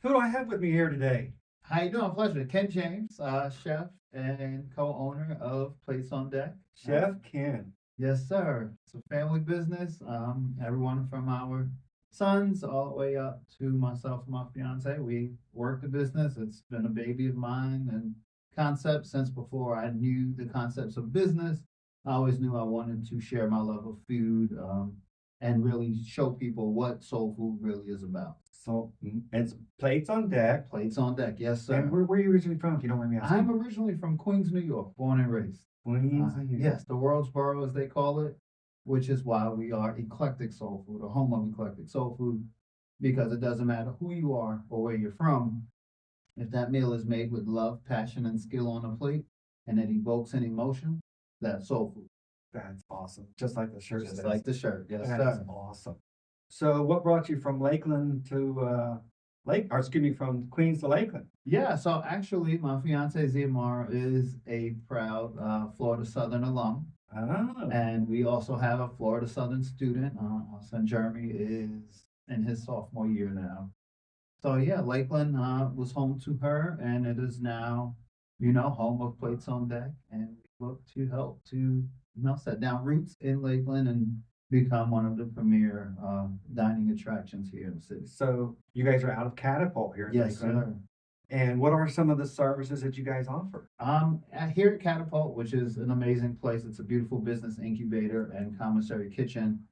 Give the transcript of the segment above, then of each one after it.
Who do I have with me here today? How you doing? Pleasure. Ken James, chef and co-owner of Plates on Deck. Chef Ken. Yes, sir. It's a family business. Everyone from our sons all the way up to myself and my fiance. We work the business. It's been a baby of mine and concept since before I knew the concepts of business. I always knew I wanted to share my love of food, and really show people what soul food really is about. So it's plates on deck. Plates on Deck. Yes, sir. And where are you originally from, if you don't mind me asking? I'm originally from Queens, New York, born and raised. Queens. Yes, the world's borough, as they call it, which is why we are Eclectic Soul Food, or home of Eclectic Soul Food, because it doesn't matter who you are or where you're from. If that meal is made with love, passion, and skill on a plate, and it evokes an emotion, that's soul food. That's awesome. Just like the shirt Just says. like the shirt. Yes, That's sir. awesome. So what brought you from Lakeland to from Queens to Lakeland? Yeah, so actually, my fiance Ziamara is a proud Florida Southern alum. Oh. And we also have a Florida Southern student. Our son Jeremy is in his sophomore year now. So yeah, Lakeland was home to her, and it is now, home of Plates on Deck. And we look to help to, set down roots in Lakeland and become one of the premier dining attractions here in the city. So you guys are out of Catapult here in Yes, Lakeland. sir. And what are some of the services that you guys offer? Here at Catapult, which is an amazing place, it's a beautiful business incubator and commissary kitchen.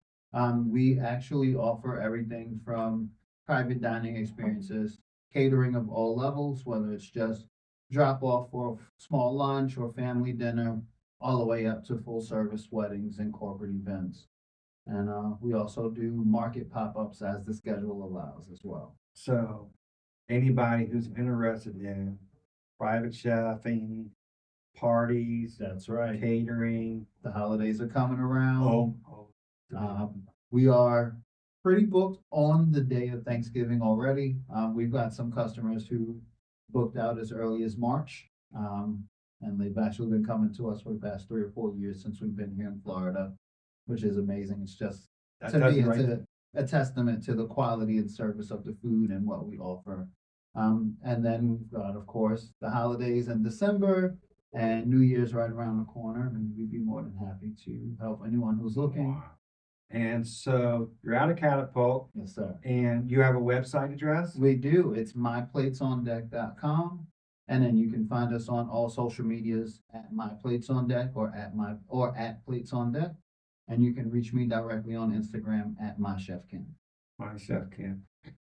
We actually offer everything from private dining experiences, catering of all levels, whether it's just drop off for a small lunch or family dinner, all the way up to full service weddings and corporate events. And we also do market pop-ups as the schedule allows as well. So anybody who's interested in private chefing, parties, That's right. catering. The holidays are coming around. Oh. We are pretty booked on the day of Thanksgiving already. We've got some customers who booked out as early as March. And they've actually been coming to us for the past 3 or 4 years since we've been here in Florida, which is amazing. It's just, That to does me, it it's right. a testament to the quality and service of the food and what we offer. And then we've got, of course, the holidays in December and New Year's right around the corner. And we'd be more than happy to help anyone who's looking. Wow. And so you're out of Catapult Yes, sir. and you have a website address? We do. It's myplatesondeck.com. And then you can find us on all social medias at My Plates on Deck or at Plates on Deck. And you can reach me directly on Instagram at My Chef Ken. My chef can.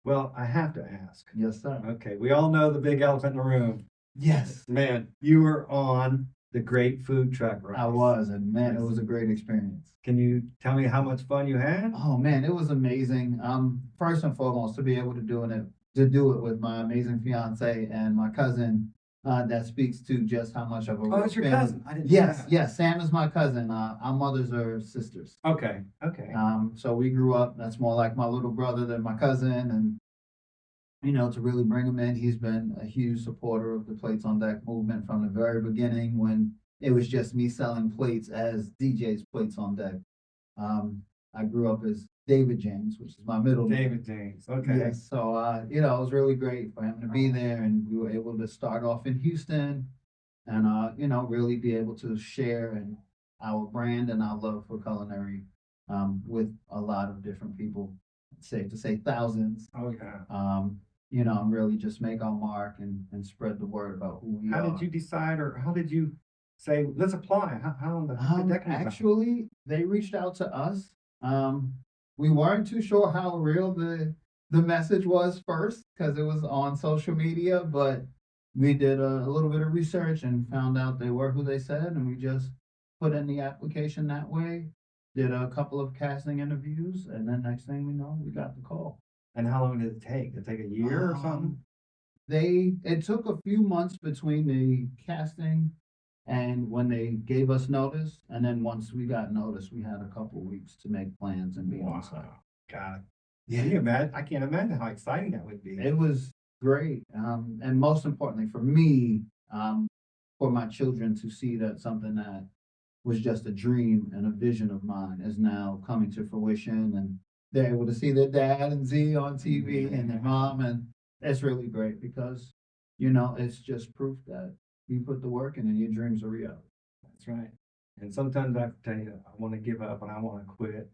Well, I have to ask. Yes, sir. Okay, we all know the big elephant in the room. Yes. Man, you were on the Great Food Truck Race. I was, and man, it was a great experience. Can you tell me how much fun you had? Oh man, it was amazing. First and foremost, to be able to do it with my amazing fiance and my cousin, that speaks to just how much of a Oh, it's your family. cousin. I didn't know Yes, that. yes. Sam is my cousin. Our mothers are sisters. Okay. So we grew up. That's more like my little brother than my cousin, and to really bring him in, he's been a huge supporter of the Plates on Deck movement from the very beginning when it was just me selling plates as DJ's Plates on Deck. I grew up as David James, which is my middle name. David James. Okay. Yes, so it was really great for him to be there, and we were able to start off in Houston, and really be able to share and our brand and our love for culinary, with a lot of different people. Safe to say thousands. Oh yeah. And really just make our mark and spread the word about who we How are. did you decide, or how did you say, let's apply? How did that come about? Actually, they reached out to us. We weren't too sure how real the message was first because it was on social media, but we did a little bit of research and found out they were who they said, and we just put in the application that way. Did a couple of casting interviews, and then next thing we know, we got the call. And how long did it take? Did it take a year or something? It took a few months between the casting and when they gave us notice, and then once we got notice, we had a couple weeks to make plans and be on site. God. Can you imagine? I can't imagine how exciting that would be. It was great, and most importantly for me, for my children to see that something that was just a dream and a vision of mine is now coming to fruition, and they're able to see their dad and Z on TV and their mom, and It's really great because, you know, it's just proof that you put the work in and your dreams are real. That's right. And sometimes I tell you, I want to give up and I want to quit,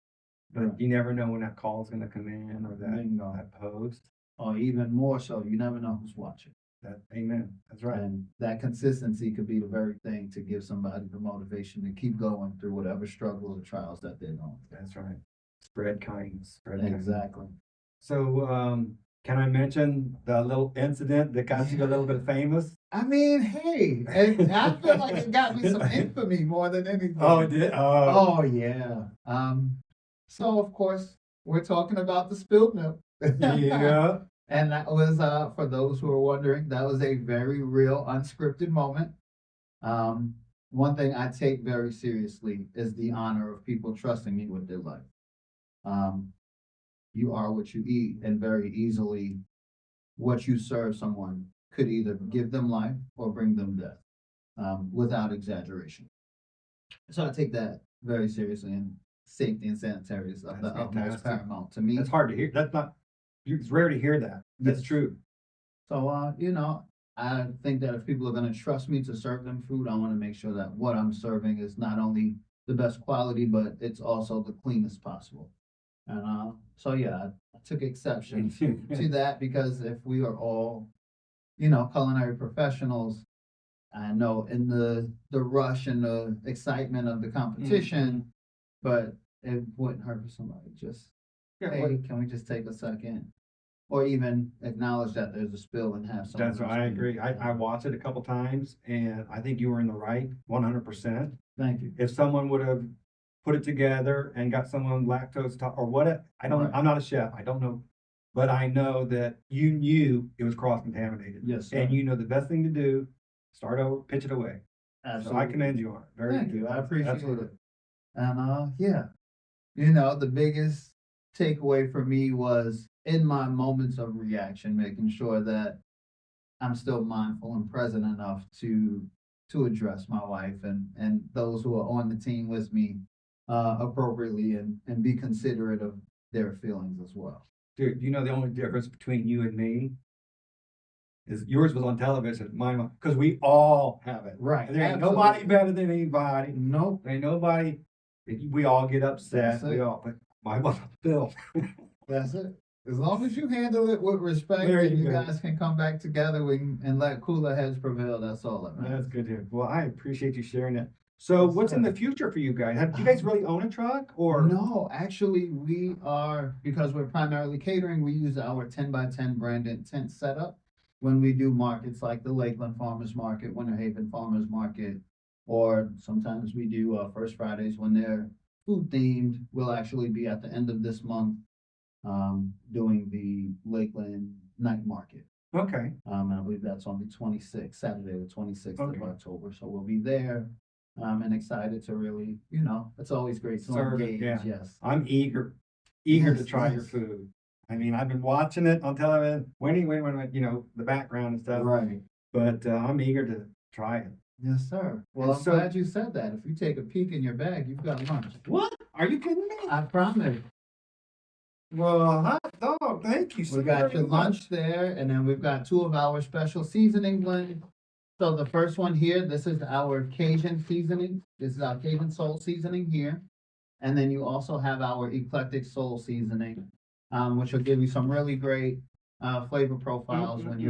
but Right. you never know when that call is going to come in or Bingo. that post. Or even more so, you never know who's watching. That amen. That's right. And that consistency could be the very thing to give somebody the motivation to keep going through whatever struggles or trials that they're going through. That's right. Spread kindness. Spread kindness. Exactly. So, can I mention the little incident that got you a little bit famous? I mean, hey, and I feel like it got me some infamy more than anything. Oh, it did? Oh, Oh yeah. So of course we're talking about the spilled milk. yeah. And that was for those who are wondering, that was a very real unscripted moment. One thing I take very seriously is the honor of people trusting me with their life. You are what you eat, and very easily what you serve someone could either give them life or bring them death, without exaggeration. So I take that very seriously, and safety and sanitary is of the That's utmost fantastic. paramount to me. That's hard to hear. That's not, it's rare to hear that. That's Yes. true. So, you know, I think that if people are going to trust me to serve them food, I want to make sure that what I'm serving is not only the best quality, but it's also the cleanest possible. And so, yeah, I took exception to that because if we are all, you know, culinary professionals, I know in the rush and the excitement of the competition, but it wouldn't hurt for somebody just, Yeah, hey, can we just take a second? Or even acknowledge that there's a spill and have someone. that's right. else I do agree. it. I watched it a couple times and I think you were in the right 100%. Thank you. If someone would have put it together and got someone lactose or what, Right. I'm not a chef. I don't know, but I know that you knew it was cross contaminated. Yes, sir. And you know the best thing to do, start over, pitch it away. So Absolutely. I commend you on it. Very Thank good. you. I appreciate Absolutely. it. And yeah, you know, the biggest takeaway for me was in my moments of reaction, making sure that I'm still mindful and present enough to address my wife and those who are on the team with me appropriately and be considerate of their feelings as well. Dude, you know the only difference between you and me is yours was on television, mine, because we all have it. Right. There ain't Absolutely. nobody better than anybody. Nope. There ain't nobody. We all get upset. That's it. We all, but my was Bill. That's it. As long as you handle it with respect There and you you go. guys can come back together and let cooler heads prevail, that's all that matters. That's good to hear. Well, I appreciate you sharing that. So, Yes, what's in sir. the future for you guys? Do you guys really own a truck, or No, actually, we are, because we're primarily catering, we use our 10 by 10 branded tent setup when we do markets like the Lakeland Farmers Market, Winter Haven Farmers Market, or sometimes we do First Fridays when they're food themed. We'll actually be at the end of this month doing the Lakeland Night Market. Okay. And I believe that's on the 26th, Saturday, the 26th Okay. of October. So we'll be there. And excited to really, you know, it's always great to Serve it, engage. yeah. Yes. I'm eager to Yes, try your yes. food. I mean, I've been watching it on television, when, you know, the background and stuff, Right. but I'm eager to try it. Yes, sir. Well, And I'm so- glad you said that. If you take a peek in your bag, you've got lunch. What? Are you kidding me? I promise. Well, hot dog, thank you so We got very your much. lunch there, and then we've got 2 of our special seasoning blends. So the first one here, this is our Cajun seasoning. This is our Cajun soul seasoning here. And then you also have our Eclectic Soul seasoning, which will give you some really great flavor profiles when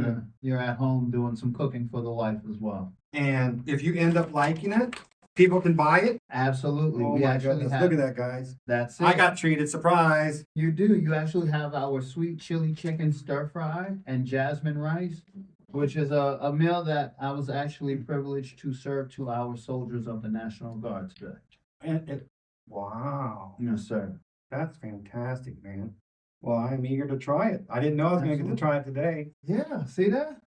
you're at home doing some cooking for the wife as well. And if you end up liking it, people can buy it. Absolutely. Oh We my actually goodness, have, look at that, guys. that's it. I got treated, surprise. You do. You actually have our sweet chili chicken stir fry and jasmine rice, which is a meal that I was actually privileged to serve to our soldiers of the National Guard today. And wow, Yes, sir. that's fantastic, man. Well, I'm eager to try it. I didn't know I was going to get to try it today. Yeah, see that?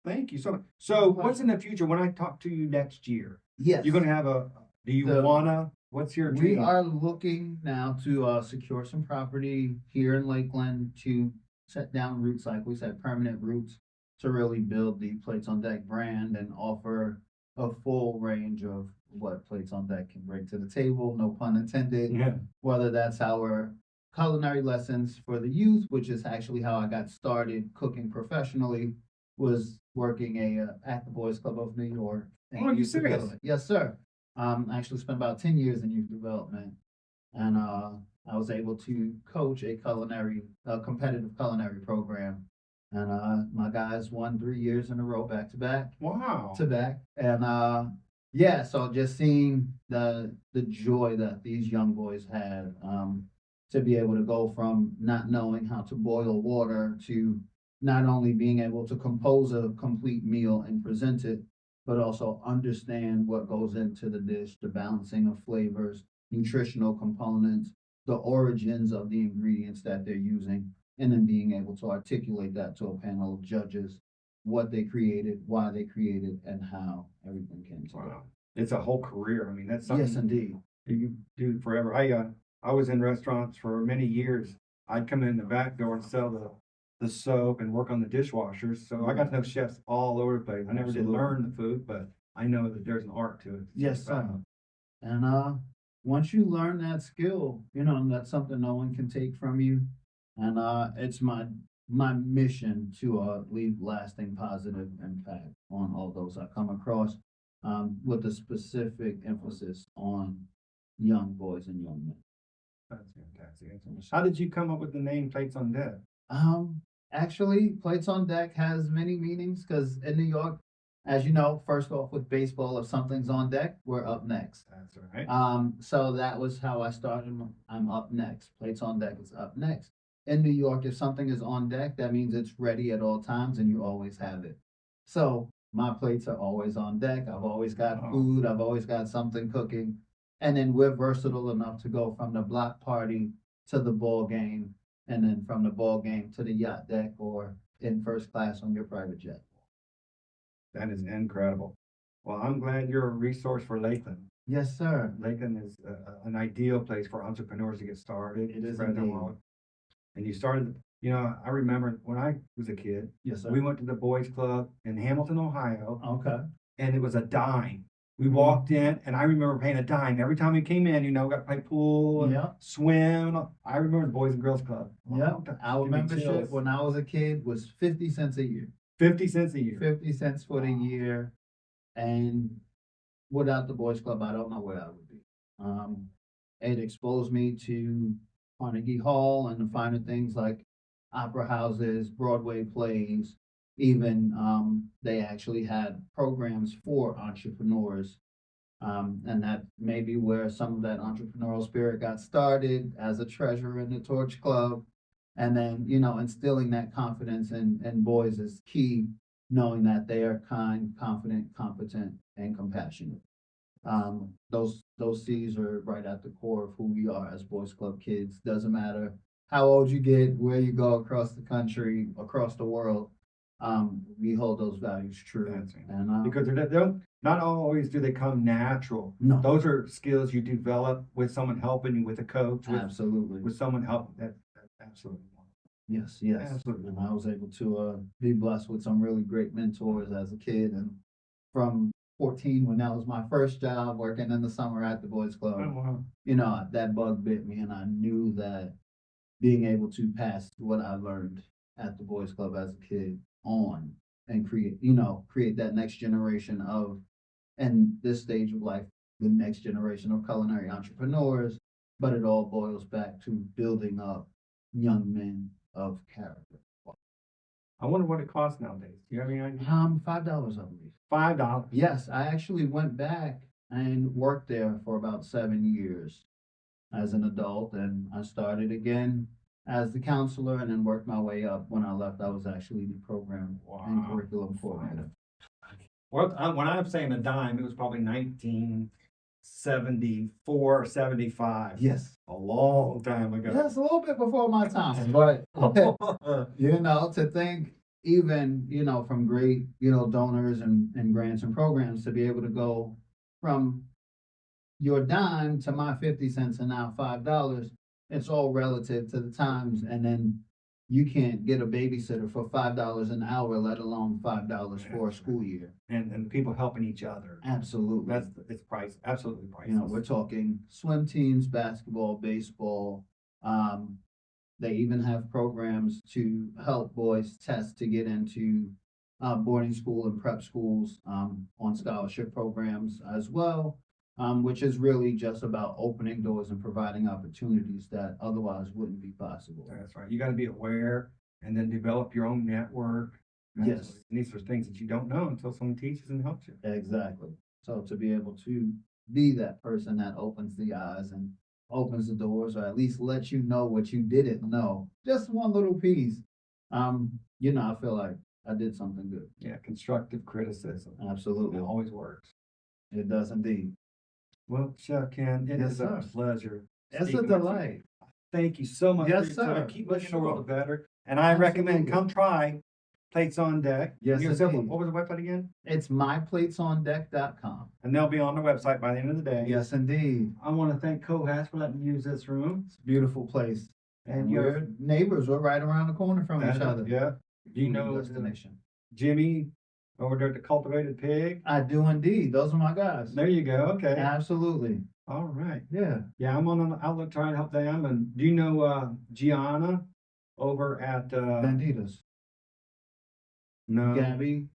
Thank you so much. So, what's in the future when I talk to you next year? Yes. You're going to have do you The- wanna, what's your We dream? are looking now to secure some property here in Lakeland to set down roots, like we said, permanent roots, to really build the Plates on Deck brand and offer a full range of what Plates on Deck can bring to the table, no pun intended. Yeah. Whether that's our culinary lessons for the youth, which is actually how I got started cooking professionally, was working at the Boys Club of New York. in Oh, are you youth serious? development. Yes, sir. I actually spent about 10 years in youth development, and I was able to coach a competitive culinary program. And my guys won 3 years in a row, back Wow. to back. And yeah, so just seeing the joy that these young boys had, to be able to go from not knowing how to boil water to not only being able to compose a complete meal and present it, but also understand what goes into the dish, the balancing of flavors, nutritional components, the origins of the ingredients that they're using, and then being able to articulate that to a panel of judges, what they created, why they created, and how everything came together. Wow. It's a whole career. I mean, that's Yes, something indeed. you can do forever. I was in restaurants for many years. I'd come in the back door and sell the soap and work on the dishwashers. So I got to know chefs all over the place. I never did Absolutely. learn the food, but I know that there's an art to it. Yes, sir. And once you learn that skill, that's something no one can take from you. And it's my mission to leave lasting positive impact on all those I come across, with a specific emphasis on young boys and young men. That's fantastic. How did you come up with the name Plates on Deck? Actually, Plates on Deck has many meanings because in New York, as you know, first off with baseball, if something's on deck, we're up next. That's right. So that was how I started. I'm up next. Plates on Deck is up next. In New York, if something is on deck, that means it's ready at all times and you always have it. So my plates are always on deck. I've always got Oh. food. I've always got something cooking. And then we're versatile enough to go from the block party to the ball game, and then from the ball game to the yacht deck or in first class on your private jet. That is incredible. Well, I'm glad you're a resource for Lakeland. Yes, sir. Lakeland is an ideal place for entrepreneurs to get started. It is spread their indeed. wallet. And you started, I remember when I was a kid, Yes, sir. we went to the boys club in Hamilton, Ohio, Okay. and it was a dime. We walked in, and I remember paying a dime every time we came in. Got to play pool, and Yeah. swim. I remember the Boys and Girls Club. Yeah. Wow, that Our give me membership chills. when I was a kid was 50 cents a year. 50 cents a year. 50 cents for the year. And without the boys club, I don't know where I would be. It exposed me to Carnegie Hall and the finer things like opera houses, Broadway plays. Even they actually had programs for entrepreneurs. And that may be where some of that entrepreneurial spirit got started as a treasurer in the Torch Club. And then, instilling that confidence in boys is key, knowing that they are kind, confident, competent, and compassionate. Those C's are right at the core of who we are as Boys Club kids. Doesn't matter how old you get, where you go across the country, across the world. We hold those values true. That's right. And Because they don't, not always do they come natural. no, Those are skills you develop with someone helping you, with a coach, absolutely. with someone helping. That's absolutely wonderful. Yes, yes. Absolutely. And I was able to be blessed with some really great mentors as a kid. And from 14, when that was my first job, working in the summer at the Boys Club, Oh, wow. that bug bit me. And I knew that being able to pass what I learned at the Boys Club as a kid on and create that next generation of, and this stage of life, the next generation of culinary entrepreneurs. But it all boils back to building up young men of character. I wonder what it costs nowadays. Do you have any idea? $5, I believe. $5. Yes, I actually went back and worked there for about 7 years as an adult, and I started again as the counselor, and then worked my way up. When I left, I was actually the program and Wow. curriculum coordinator. Well, when I'm saying a dime, it was probably 1974 or 75. Yes, A long time ago. yes, a little bit before my time, but to think even, from great, donors and grants and programs to be able to go from your dime to my 50 cents and now $5, it's all relative to the times. And then you can't get a babysitter for $5 an hour, let alone $5 for a school year. And people helping each other. Absolutely. It's absolutely priceless. We're talking swim teams, basketball, baseball, They even have programs to help boys test to get into boarding school and prep schools on scholarship programs as well, which is really just about opening doors and providing opportunities that otherwise wouldn't be possible. That's right. You got to be aware and then develop your own network. Yes. And these are things that you don't know until someone teaches and helps you. Exactly. So to be able to be that person that opens the eyes and opens the doors, or at least lets you know what you didn't know, just one little piece. I feel like I did something good. Yeah, constructive criticism. Absolutely. It always works. It does indeed. Well, Chef Ken, it Yes, is sir. a pleasure. It's a speaking with you. delight. Thank you so much Yes, for your time. sir. Keep For making the world sure. better. And I recommend Absolutely. come try Plates on Deck. Yes, You said, indeed. what was the website again? It's myplatesondeck.com. And they'll be on the website by the end of the day. Yes, indeed. I want to thank Cohats for letting me use this room. It's a beautiful place. And And you're we're neighbors. We're right around the corner from each other. Yeah. Do you Food know destination? Jimmy over there at the Cultivated Pig? I do indeed. Those are my guys. There you go. Okay. Absolutely. All right. Yeah. Yeah, I'm on an outlook trying to help them. And do you know Gianna over at Banditas. no Gabby.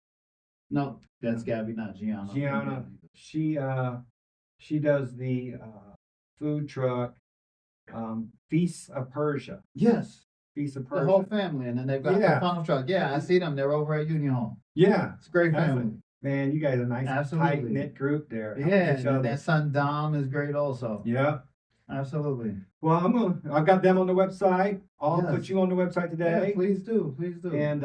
No, that's Gabby, not Gianna. Gianna. She does the food truck Feast of Persia. Yes. Feast of The Persia. whole family. And then they've got Yeah. the funnel truck. Yeah, I see them. They're over at Union Hall. Yeah. It's a great That's family. Man, you guys are a nice Absolutely. tight knit group there. helping Yeah, each and other. their son Dom is great also. Yeah. Absolutely. Well, I've got them on the website. I'll Yes. put you on the website Yeah, today. please do. Please do. And